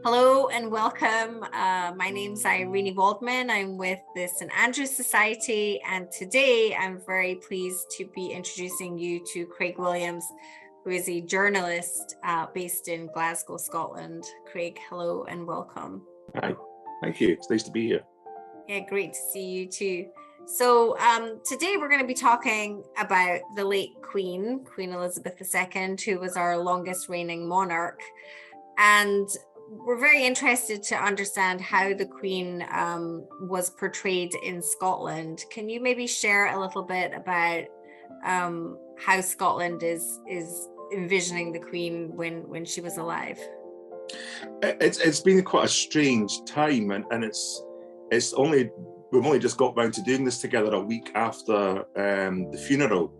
Hello and welcome. My name's Irene Waldman. I'm with the St. Andrews Society, and today I'm very pleased to be introducing you to Craig Williams, who is a journalist based in Glasgow, Scotland. Craig, hello and welcome. Hi, thank you. It's nice to be here. Yeah, great to see you too. So today we're going to be talking about the late Queen Elizabeth II, who was our longest reigning monarch. And we're very interested to understand how the Queen was portrayed in Scotland. Can you maybe share a little bit about how Scotland is envisioning the Queen when she was alive? It's been quite a strange time, and we've only just got round to doing this together a week after the funeral.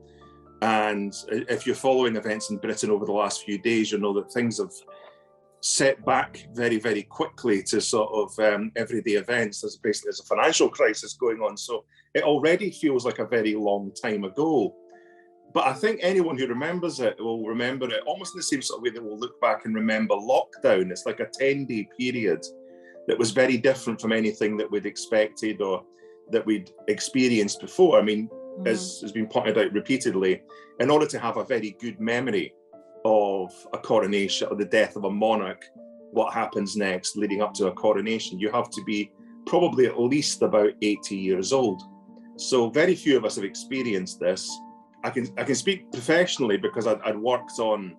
And if you're following events in Britain over the last few days, you'll know that things have set back very, very quickly to sort of everyday events. There's a financial crisis going on. So it already feels like a very long time ago. But I think anyone who remembers it will remember it almost in the same sort of way that we'll look back and remember lockdown. It's like a 10-day period that was very different from anything that we'd expected or that we'd experienced before. I mean, as has been pointed out repeatedly, in order to have a very good memory of a coronation or the death of a monarch, what happens next leading up to a coronation, you have to be probably at least about 80 years old. So very few of us have experienced this. I can speak professionally because I'd worked on,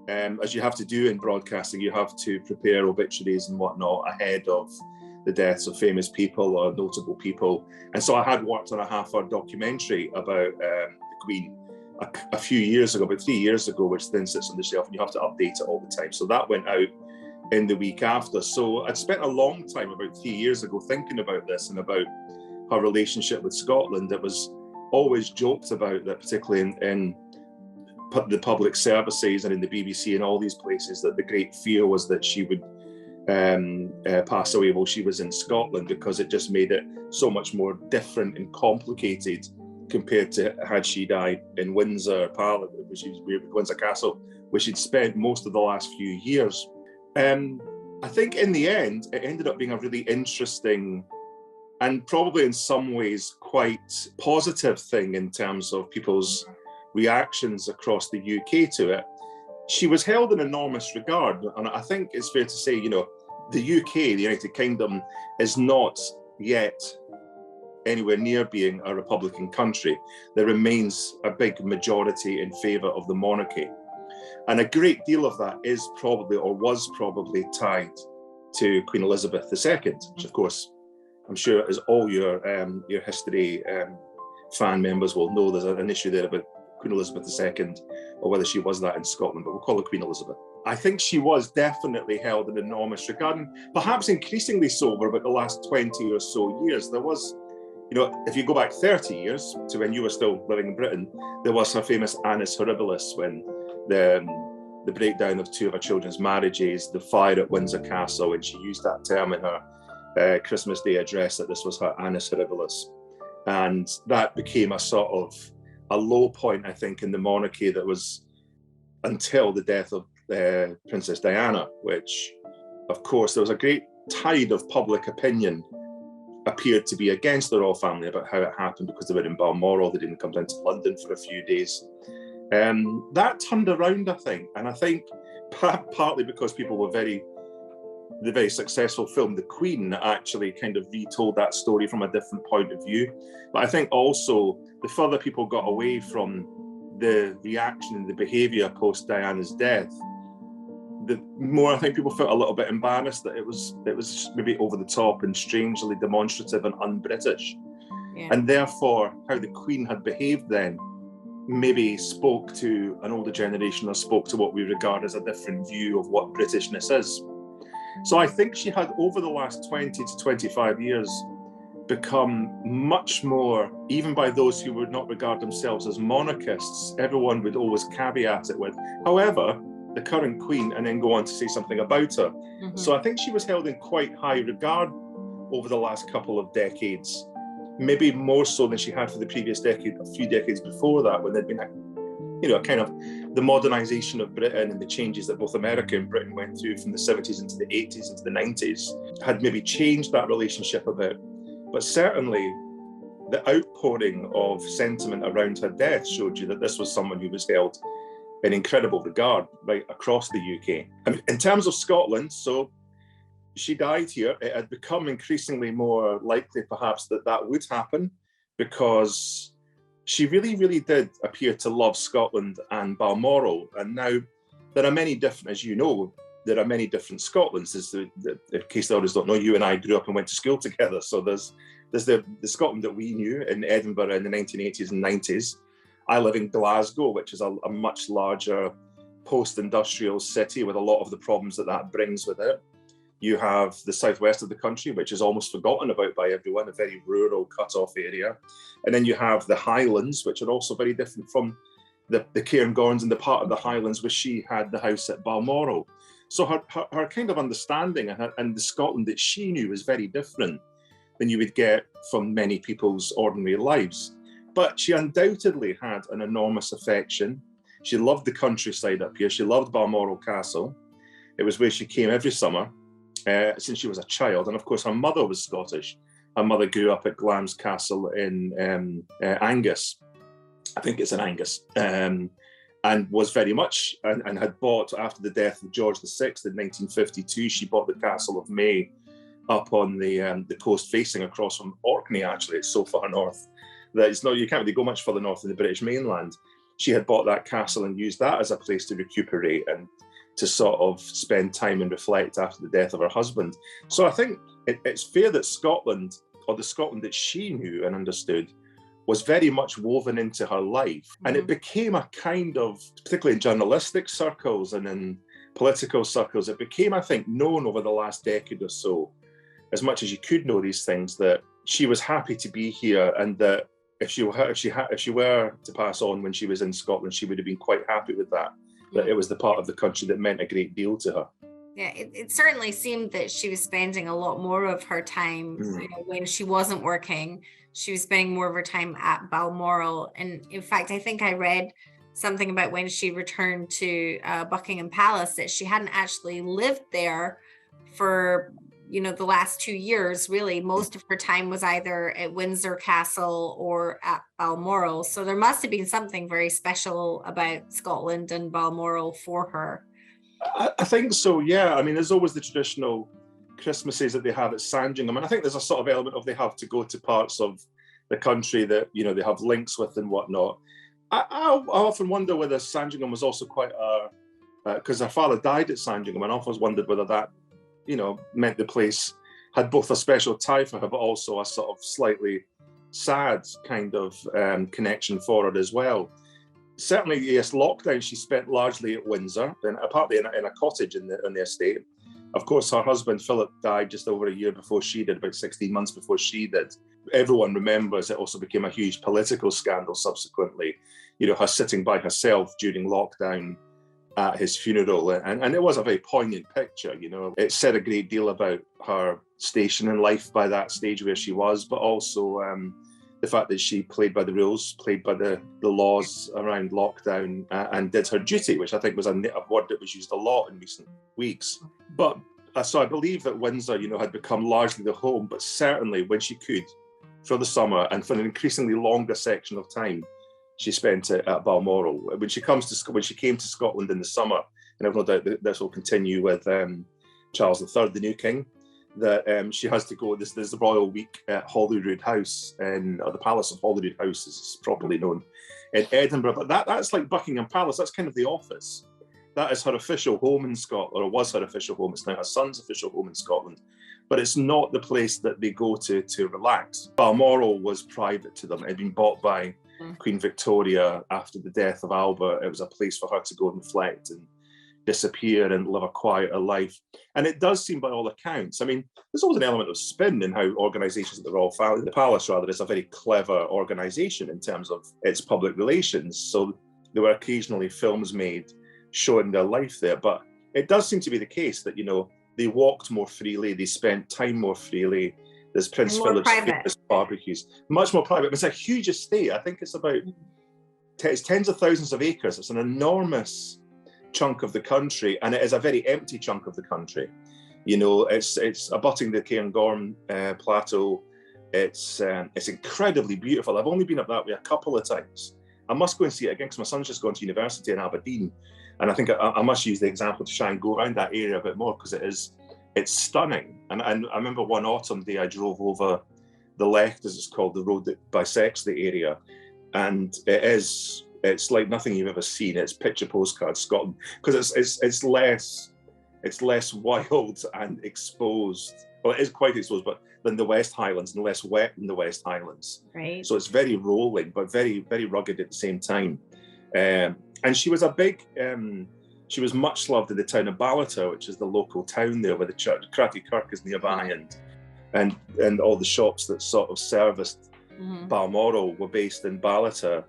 as you have to do in broadcasting, you have to prepare obituaries and whatnot ahead of the deaths of famous people or notable people. And so I had worked on a half-hour documentary about the Queen a few years ago, about 3 years ago, which then sits on the shelf and you have to update it all the time. So that went out in the week after. So I'd spent a long time, about 3 years ago, thinking about this and about her relationship with Scotland. It was always joked about that, particularly in the public services and in the BBC and all these places, that the great fear was that she would pass away while she was in Scotland, because it just made it so much more different and complicated compared to had she died in Windsor Windsor Castle, where she'd spent most of the last few years. I think in the end, it ended up being a really interesting and probably in some ways quite positive thing in terms of people's reactions across the UK to it. She was held in enormous regard, and I think it's fair to say, the UK, the United Kingdom, is not yet anywhere near being a republican country. There remains a big majority in favour of the monarchy. And a great deal of that is probably, or was probably, tied to Queen Elizabeth II, which of course, I'm sure as all your history fan members will know, there's an issue there about Queen Elizabeth II, or whether she was that in Scotland, but we'll call her Queen Elizabeth. I think she was definitely held in enormous regard, and perhaps increasingly so over about the last 20 or so years. There was, if you go back 30 years to when you were still living in Britain, there was her famous Annus Horribilis, when the breakdown of two of her children's marriages, the fire at Windsor Castle, and she used that term in her Christmas Day address, that this was her Annus Horribilis. And that became a sort of a low point, I think, in the monarchy that was until the death of Princess Diana, which, of course, there was a great tide of public opinion appeared to be against the royal family about how it happened, because they were in Balmoral, they didn't come down to London for a few days. That turned around, I think, and I think partly because people were the very successful film The Queen actually kind of retold that story from a different point of view. But I think also the further people got away from the reaction and the behaviour post Diana's death, the more I think people felt a little bit embarrassed that it was maybe over the top and strangely demonstrative and un-British. Yeah. And therefore, how the Queen had behaved then maybe spoke to an older generation, or spoke to what we regard as a different view of what Britishness is. So I think she had, over the last 20 to 25 years, become much more, even by those who would not regard themselves as monarchists, everyone would always caveat it with, however, the current Queen, and then go on to say something about her. Mm-hmm. So I think she was held in quite high regard over the last couple of decades, maybe more so than she had for the previous decade, a few decades before that, when there'd been you know, kind of the modernization of Britain and the changes that both America and Britain went through from the 70s into the 80s into the 90s had maybe changed that relationship a bit. But certainly the outpouring of sentiment around her death showed you that this was someone who was held in incredible regard right across the UK. I mean, in terms of Scotland, so she died here. It had become increasingly more likely perhaps that that would happen because she really, really did appear to love Scotland and Balmoral. And now there are many different, as you know, there are many different Scotlands. In case the others don't know, you and I grew up and went to school together. So there's the Scotland that we knew in Edinburgh in the 1980s and 90s. I live in Glasgow, which is a much larger post-industrial city with a lot of the problems that brings with it. You have the southwest of the country, which is almost forgotten about by everyone, a very rural cut-off area. And then you have the Highlands, which are also very different from the Cairngorms and the part of the Highlands where she had the house at Balmoral. So her kind of understanding and the Scotland that she knew was very different than you would get from many people's ordinary lives. But she undoubtedly had an enormous affection. She loved the countryside up here. She loved Balmoral Castle. It was where she came every summer. Since she was a child. And of course, her mother was Scottish. Her mother grew up at Glamis Castle in Angus. I think it's in Angus. And was very much, and had bought, after the death of George VI in 1952, she bought the Castle of May up on the coast facing across from Orkney, actually. It's so far north that it's not, you can't really go much further north than the British mainland. She had bought that castle and used that as a place to recuperate and to sort of spend time and reflect after the death of her husband. So I think it's fair that Scotland, or the Scotland that she knew and understood, was very much woven into her life. Mm-hmm. And it became a kind of, particularly in journalistic circles and in political circles, it became, I think, known over the last decade or so, as much as you could know these things, that she was happy to be here, and that if she were to pass on when she was in Scotland, she would have been quite happy with that. That it was the part of the country that meant a great deal to her. Yeah, it certainly seemed that she was spending a lot more of her time, you know, when she wasn't working, she was spending more of her time at Balmoral. And in fact, I think I read something about when she returned to Buckingham Palace, that she hadn't actually lived there for, you know, the last 2 years. Really, most of her time was either at Windsor Castle or at Balmoral. So there must have been something very special about Scotland and Balmoral for her. I think so, yeah. I mean, there's always the traditional Christmases that they have at Sandringham. And I think there's a sort of element of they have to go to parts of the country that, you know, they have links with and whatnot. I often wonder whether Sandringham was also quite because her father died at Sandringham, and I always wondered whether that, you know, meant the place had both a special tie for her, but also a sort of slightly sad kind of connection for her as well. Certainly, yes, lockdown, she spent largely at Windsor, and partly in a cottage in the estate. Of course, her husband, Philip, died just over a year before she did, about 16 months before she did. Everyone remembers it also became a huge political scandal subsequently. You know, her sitting by herself during lockdown at his funeral, and it was a very poignant picture. You know, it said a great deal about her station in life by that stage where she was, but also the fact that she played by the rules, played by the laws around lockdown, and did her duty, which I think was a word that was used a lot in recent weeks. But so I believe that Windsor, you know, had become largely the home, but certainly when she could, for the summer and for an increasingly longer section of time, she spent it at Balmoral. When she came to Scotland in the summer, and I've no doubt that this will continue with Charles III, the new king, that she has to go. There's the Royal Week at Holyrood House, or the Palace of Holyrood House, as it's properly known, in Edinburgh. But that's like Buckingham Palace. That's kind of the office. That is her official home in Scotland, or was her official home. It's now her son's official home in Scotland. But it's not the place that they go to relax. Balmoral was private to them. It had been bought by Queen Victoria after the death of Albert. It was a place for her to go and reflect and disappear and live a quieter life. And it does seem, by all accounts, I mean, there's always an element of spin in how organisations at the Royal Family, the Palace rather, is a very clever organisation in terms of its public relations. So there were occasionally films made showing their life there. But it does seem to be the case that, you know, they walked more freely, they spent time more freely. There's Prince Philip's famous barbecues, much more private. It's a huge estate. I think it's about it's tens of thousands of acres. It's an enormous chunk of the country, and it is a very empty chunk of the country. You know, it's abutting the Cairngorm Plateau. It's incredibly beautiful. I've only been up that way a couple of times. I must go and see it again because my son's just gone to university in Aberdeen, and I think I must use the example to try and go around that area a bit more, because it's stunning. And I remember one autumn day I drove over the Lech, as it's called, the road that bisects the area, and it's like nothing you've ever seen. It's picture postcard Scotland, because it's less wild and exposed. Well, it is quite exposed, but than the West Highlands, and less wet than the West Highlands. Right. So it's very rolling, but very, very rugged at the same time. And she was she was much loved in the town of Ballater, which is the local town there, where the church, Cratty Kirk, is nearby, and all the shops that sort of serviced Balmoral were based in Ballater.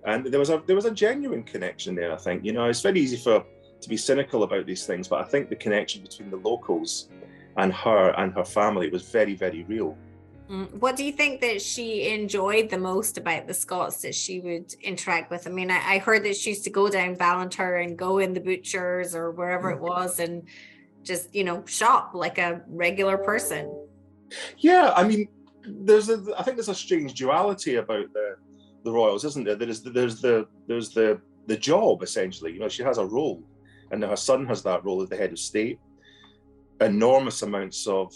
And there was a genuine connection there, I think. You know, it's very easy to be cynical about these things, but I think the connection between the locals and her family was very, very real. What do you think that she enjoyed the most about the Scots that she would interact with? I mean, I heard that she used to go down Ballantyre and go in the butchers or wherever it was and just, you know, shop like a regular person. Yeah, I mean, I think there's a strange duality about the royals, isn't there? There's the job, essentially. You know, she has a role, and her son has that role as the head of state. Enormous amounts of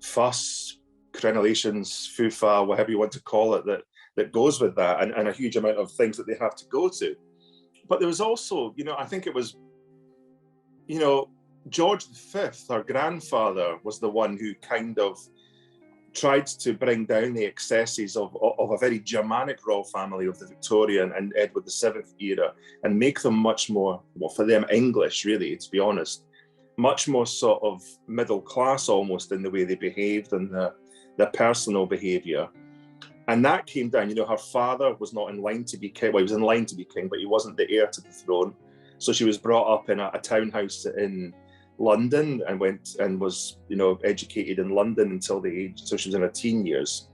fuss, crenellations, foo-fa, whatever you want to call it, that goes with that, and a huge amount of things that they have to go to. But there was also, you know, I think it was, you know, George V, her grandfather, was the one who kind of tried to bring down the excesses of a very Germanic royal family of the Victorian and Edward VII era, and make them much more, well, for them, English, really, to be honest, much more sort of middle class almost in the way they behaved and their personal behaviour. And that came down, you know, her father was not in line to be king. Well, he was in line to be king, but he wasn't the heir to the throne. So she was brought up in a townhouse in London and went and was, you know, educated in London until so she was in her teen years.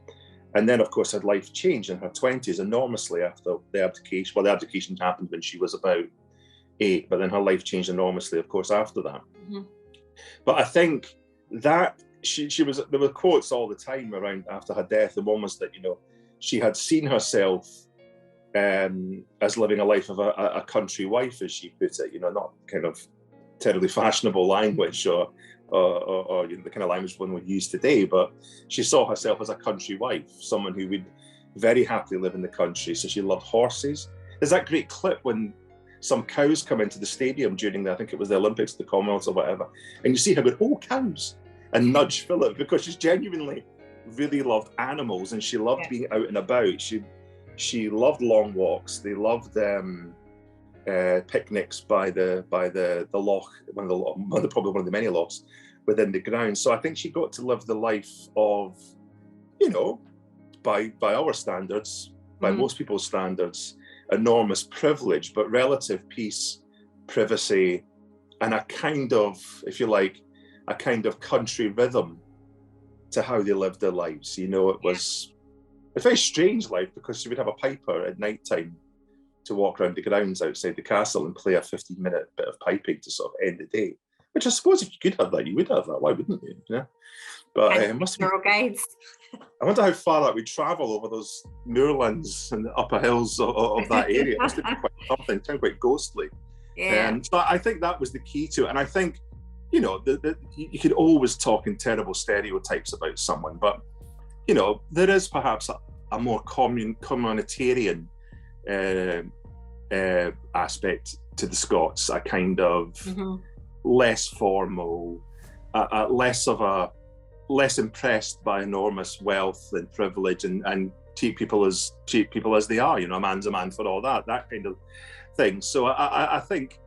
And then, of course, her life changed in her 20s enormously after the abdication. Well, the abdication happened when she was about 8, but then her life changed enormously, of course, after that. But I think that there were quotes all the time around after her death, and one was that, you know, she had seen herself as living a life of a country wife, as she put it, you know, not kind of terribly fashionable language or you know, the kind of language one would use today, but she saw herself as a country wife, someone who would very happily live in the country. So she loved horses. There's that great clip when some cows come into the stadium during I think it was the Olympics, the Commonwealth or whatever, and you see her go, "Oh, cows," and nudge Philip, because she's genuinely really loved animals, and she loved being out and about. She loved long walks. They loved picnics by the loch, probably one of the many lochs within the grounds. So I think she got to live the life of, you know, by our standards, by most people's standards, enormous privilege, but relative peace, privacy, and a kind of, if you like, a kind of country rhythm to how they lived their lives. You know, it was a very strange life, because she would have a piper at night time to walk around the grounds outside the castle and play a 15-minute bit of piping to sort of end the day. Which I suppose if you could have that, you would have that. Why wouldn't you? Yeah. But it must be. Guides. I wonder how far that would travel over those moorlands and the upper hills of that area. It must be quite something. Sound quite ghostly. Yeah. So I think that was the key to it. And I think, you know, you could always talk in terrible stereotypes about someone, but, you know, there is perhaps a more communitarian aspect to the Scots, a kind of less formal, less impressed by enormous wealth and privilege, and treat people as they are. You know, a man's a man for all that kind of thing. So I think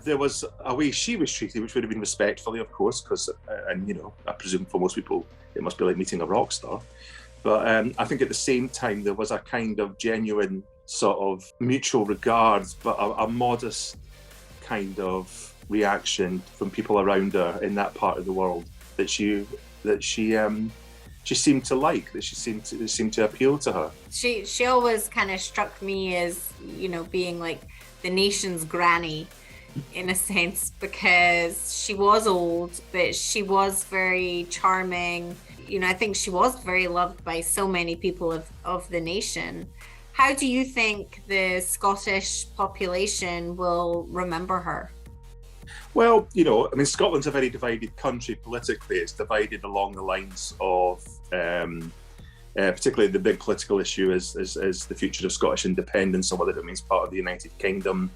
there was a way she was treated, which would have been respectfully, of course, because, and you know, I presume for most people it must be like meeting a rock star. But I think at the same time there was a kind of genuine sort of mutual regard, but a modest kind of reaction from people around her in that part of the world that she she seemed to like, that it seemed to appeal to her. She always kind of struck me as, you know, being like the nation's granny in a sense, because she was old, but she was very charming. You know, I think she was very loved by so many people of the nation. How do you think the Scottish population will remember her? Well, you know, I mean, Scotland's a very divided country politically. It's divided along the lines of, particularly the big political issue is the future of Scottish independence and whether it remains part of the United Kingdom,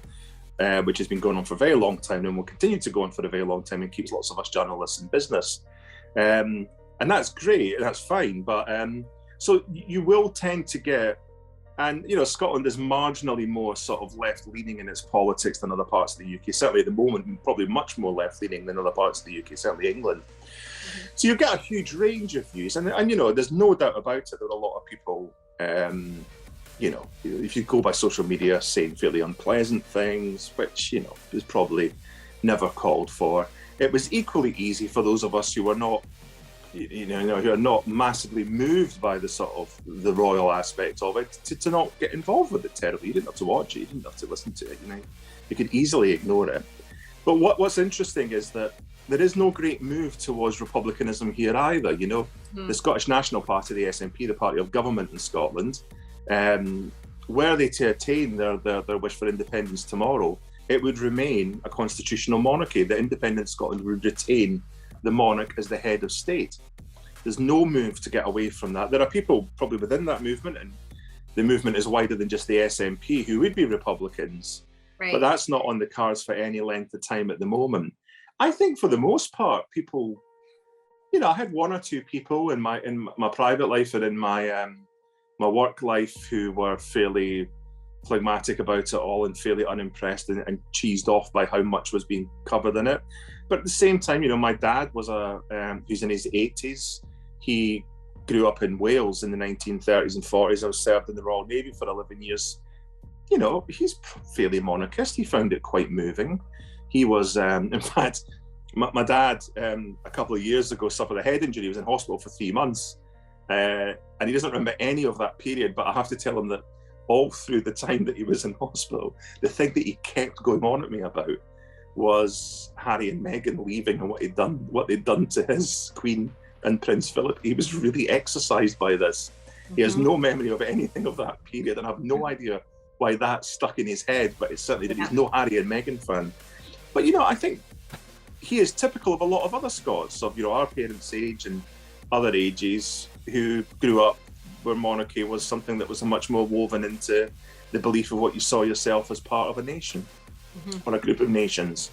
which has been going on for a very long time and will continue to go on for a very long time and keeps lots of us journalists in business. And that's great, and that's fine. But so you will tend to get, and you know, Scotland is marginally more sort of left-leaning in its politics than other parts of the UK. Certainly at the moment, probably much more left-leaning than other parts of the UK, certainly England. Mm-hmm. So you get a huge range of views, and you know, there's no doubt about it. There are a lot of people, you know, if you go by social media, saying fairly unpleasant things, which, you know, is probably never called for. It was equally easy for those of us who were not, you know, who are not massively moved by the sort of the royal aspect of it, to not get involved with it terribly. You didn't have to watch it, you didn't have to listen to it, you know, you could easily ignore it. But what's interesting is that there is no great move towards republicanism here either. You know, the Scottish National Party, the SNP, the party of government in Scotland, were they to attain their wish for independence tomorrow, it would remain a constitutional monarchy. The independent Scotland would retain the monarch as the head of state. There's no move to get away from that. There are people probably within that movement, and the movement is wider than just the SNP, who would be Republicans, right. But that's not on the cards for any length of time at the moment. I think for the most part, people, you know, I had one or two people in my private life and in my my work life who were fairly phlegmatic about it all and fairly unimpressed and cheesed off by how much was being covered in it. But at the same time, you know, my dad was who's in his 80s. He grew up in Wales in the 1930s and 40s. I was served in the Royal Navy for 11 years. You know, he's fairly monarchist. He found it quite moving. He was, in fact, my dad, a couple of years ago, suffered a head injury. He was in hospital for 3 months. And he doesn't remember any of that period, but I have to tell him that all through the time that he was in hospital, the thing that he kept going on at me about was Harry and Meghan leaving and what they'd done to his Queen and Prince Philip. He was really exercised by this. Mm-hmm. He has no memory of anything of that period, and I have no idea why that stuck in his head, but it's certainly that he's no Harry and Meghan fan. But, you know, I think he is typical of a lot of other Scots, of, you know, our parents' age and other ages, who grew up where monarchy was something that was much more woven into the belief of what you saw yourself as part of a nation. Mm-hmm. Or a group of nations.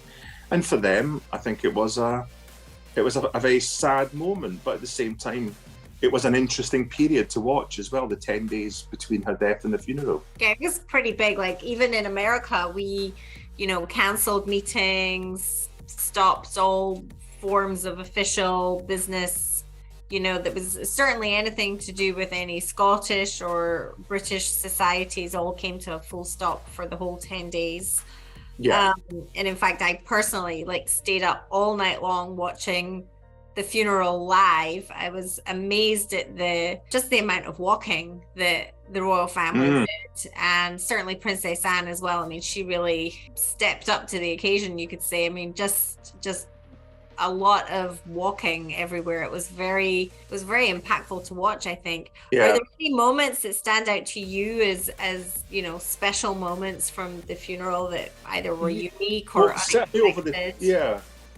And for them, I think it was a very sad moment, but at the same time, it was an interesting period to watch as well, the 10 days between her death and the funeral. Yeah, it was pretty big. Like, even in America, we, you know, cancelled meetings, stopped all forms of official business, you know, that was certainly anything to do with any Scottish or British societies, all came to a full stop for the whole 10 days. Yeah. And in fact, I personally stayed up all night long watching the funeral live. I was amazed at the amount of walking that the royal family did, and certainly Princess Anne as well. I mean, she really stepped up to the occasion, you could say. I mean, just a lot of walking everywhere. It was very impactful to watch, I think. Yeah. Are there any moments that stand out to you as you know, special moments from the funeral that either were unique or unexpected?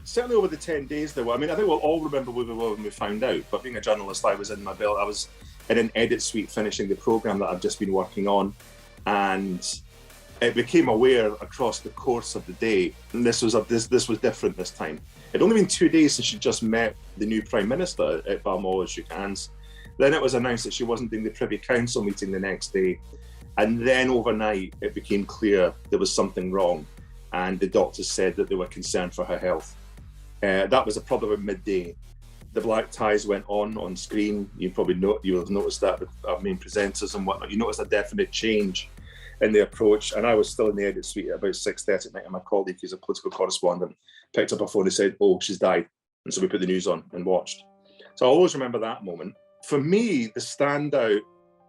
Certainly over the 10 days there were. I mean, I think we'll all remember where we were when we found out, but being a journalist, I was in my belt. I was in an edit suite finishing the programme that I've just been working on, and it became aware across the course of the day, and this was different this time. It'd only been 2 days since she'd just met the new Prime Minister at Balmoral and shook hands. Then it was announced that she wasn't doing the Privy Council meeting the next day. And then overnight, it became clear there was something wrong. And the doctors said that they were concerned for her health. That was probably midday. The black ties went on screen. You will have noticed that with our main presenters and whatnot. You noticed a definite change in the approach. And I was still in the edit suite at about 6:30 at night, and my colleague, who's a political correspondent, picked up her phone and said, "Oh, she's died." And so we put the news on and watched. So I always remember that moment. for me, the standout,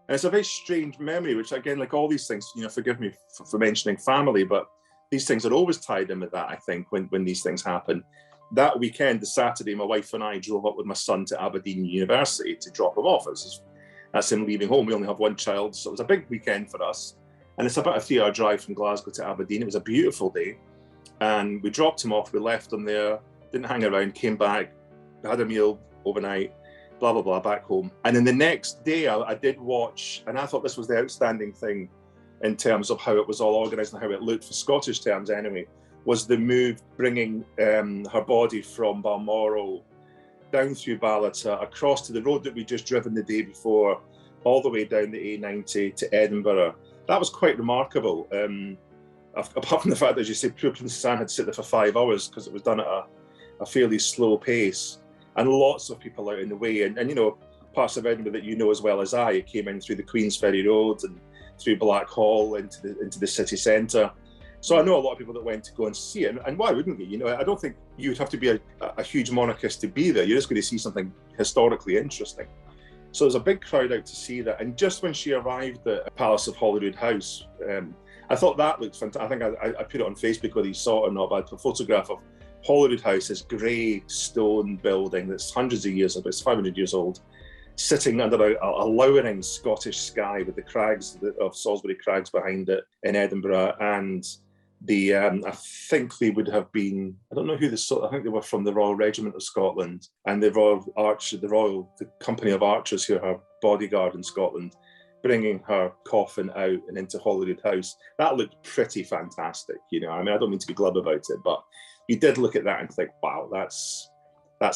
and it's a very strange memory, which again, like all these things, forgive me for mentioning family, but these things are always tied in with that, I think, when these things happen. That weekend, the Saturday, my wife and I drove up with my son to Aberdeen University to drop him off. That's him leaving home. We only have one child, so it was a big weekend for us. And it's about a 3-hour drive from Glasgow to Aberdeen. It was a beautiful day. And we dropped him off, we left him there, didn't hang around, came back, had a meal overnight, blah, blah, blah, back home. And then the next day I did watch, and I thought this was the outstanding thing in terms of how it was all organised and how it looked, for Scottish terms anyway, was the move bringing her body from Balmoral down through Ballater, across to the road that we'd just driven the day before, all the way down the A90 to Edinburgh. That was quite remarkable. Apart from the fact that, as you say, poor Princess Anne had to sit there for 5 hours because it was done at a fairly slow pace, and lots of people out in the way. And parts of Edinburgh that you know as well as I, it came in through the Queensferry Road and through Blackhall into the city centre. So I know a lot of people that went to go and see it, and why wouldn't you? I don't think you would have to be a huge monarchist to be there. You're just going to see something historically interesting. So there's a big crowd out to see that. And just when she arrived at Palace of Holyrood House, I thought that looked fantastic. I think I put it on Facebook, whether you saw it or not, but I put a photograph of Holyrood House, this grey stone building that's hundreds of years old, it's 500 years old, sitting under a lowering Scottish sky with the crags of Salisbury Crags behind it in Edinburgh. And I think they would have been, I don't know who I think they were from the Royal Regiment of Scotland and the Company of Archers, who are her bodyguard in Scotland, bringing her coffin out and into Holyrood House. That looked pretty fantastic. I don't mean to be glib about it, but you did look at that and think, wow, that's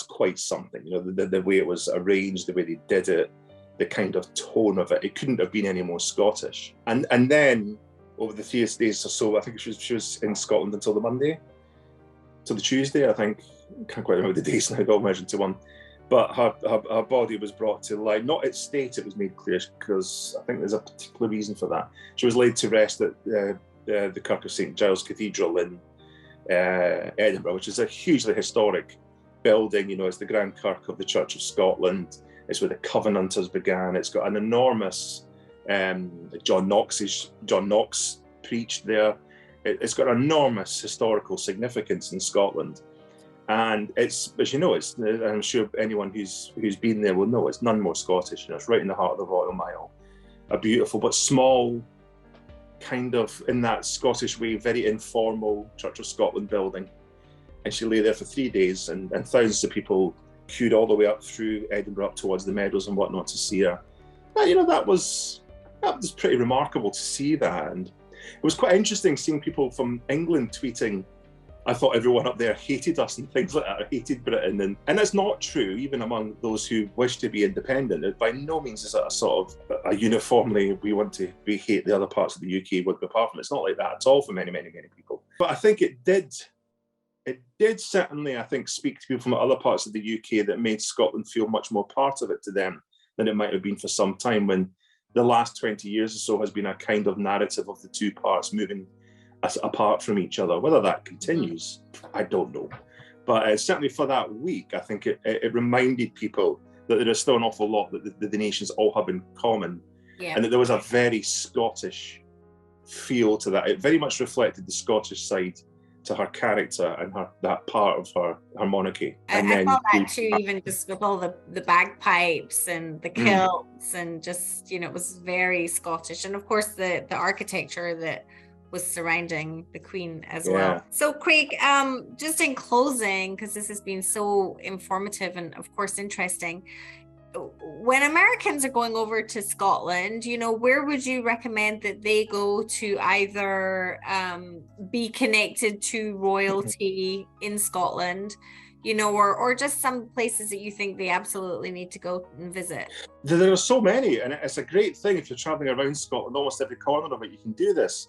quite something. The way it was arranged, the way they did it, the kind of tone of it. It couldn't have been any more Scottish. And then over the 3 days or so, I think she was in Scotland until the Monday, till the Tuesday, I think. I can't quite remember the days now, they're all measured to one. But her body was brought to light, not at state, it was made clear, because I think there's a particular reason for that. She was laid to rest at the Kirk of St Giles Cathedral in Edinburgh, which is a hugely historic building. It's the Grand Kirk of the Church of Scotland. It's where the Covenanters began. It's got an enormous, John Knox preached there. It's got enormous historical significance in Scotland. And it's, as you know, I'm sure anyone who's been there will know, it's none more Scottish. It's right in the heart of the Royal Mile. A beautiful but small, kind of in that Scottish way, very informal Church of Scotland building. And she lay there for 3 days, and thousands of people queued all the way up through Edinburgh, up towards the meadows and whatnot to see her. That was pretty remarkable to see that. And it was quite interesting seeing people from England tweeting, I thought everyone up there hated us and things like that, or hated Britain. And that's not true, even among those who wish to be independent. It by no means is it a sort of a uniformly, we hate the other parts of the UK, would be apart from it. It's not like that at all for many, many, many people. But I think it did certainly, I think, speak to people from other parts of the UK that made Scotland feel much more part of it to them than it might have been for some time, when the last 20 years or so has been a kind of narrative of the two parts moving apart from each other. Whether that continues, I don't know. But certainly for that week, I think it reminded people that there is still an awful lot that the nations all have in common. Yeah. And that there was a very Scottish feel to that. It very much reflected the Scottish side to her character and that part of her monarchy. And I thought that too, even just with all the bagpipes and the kilts and just, it was very Scottish. And of course the architecture that was surrounding the Queen as well. So Craig, just in closing, because this has been so informative and of course interesting, when Americans are going over to Scotland, where would you recommend that they go to either be connected to royalty in Scotland, or just some places that you think they absolutely need to go and visit? There are so many, and it's a great thing if you're traveling around Scotland, almost every corner of it, you can do this.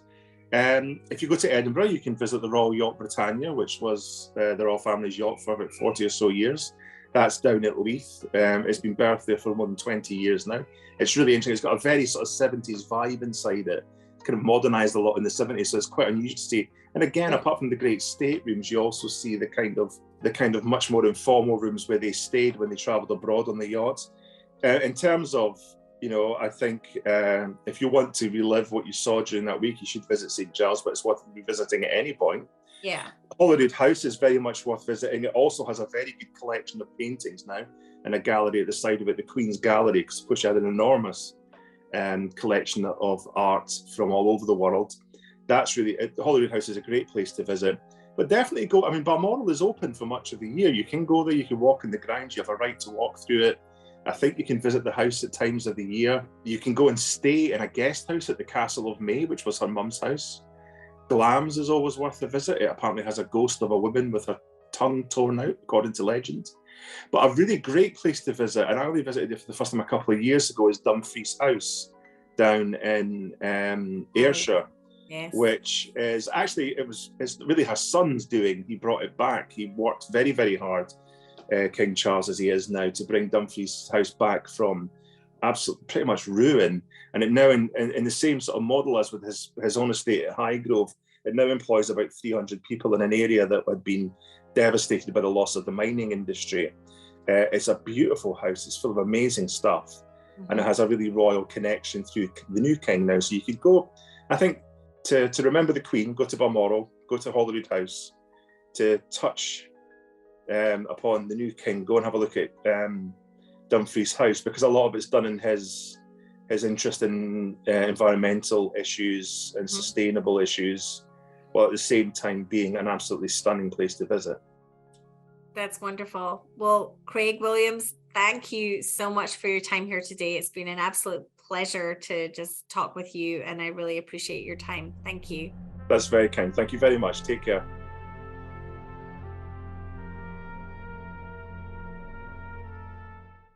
If you go to Edinburgh, you can visit the Royal Yacht Britannia, which was the royal family's yacht for about 40 or so years. That's down at Leith. It's been berthed there for more than 20 years now. It's really interesting. It's got a very sort of 70s vibe inside it. It's kind of modernised a lot in the 70s, so it's quite unusual to see. And again, apart from the great staterooms, you also see the kind of much more informal rooms where they stayed when they travelled abroad on the yachts. In terms of, I think if you want to relive what you saw during that week, you should visit St. Giles, but it's worth revisiting at any point. Yeah. Holyrood House is very much worth visiting. It also has a very good collection of paintings now in a gallery at the side of it, the Queen's Gallery, which had an enormous collection of art from all over the world. That's really, Holyrood House is a great place to visit. But definitely go, I mean, Balmoral is open for much of the year. You can go there, you can walk in the grounds, you have a right to walk through it. I think you can visit the house at times of the year. You can go and stay in a guest house at the Castle of May, which was her mum's house. Glamis is always worth a visit. It apparently has a ghost of a woman with her tongue torn out, according to legend. But a really great place to visit, and I only visited it for the first time a couple of years ago, is Dumfries House down in Ayrshire. Yes. Which is actually, it's really her son's doing. He brought it back. He worked very, very hard, King Charles as he is now, to bring Dumfries House back from absolute pretty much ruin. And it now, in the same sort of model as with his own estate at Highgrove, it now employs about 300 people in an area that had been devastated by the loss of the mining industry. It's a beautiful house. It's full of amazing stuff. Mm-hmm. And it has a really royal connection through the new king now. So you could go, I think, to remember the Queen, go to Balmoral, go to Holyrood House. To touch upon the new king, go and have a look at Dumfries House, because a lot of it's done in his interest in environmental issues and sustainable issues, while at the same time being an absolutely stunning place to visit. That's wonderful. Well, Craig Williams, thank you so much for your time here today. It's been an absolute pleasure to just talk with you, and I really appreciate your time. Thank you. That's very kind. Thank you very much. Take care.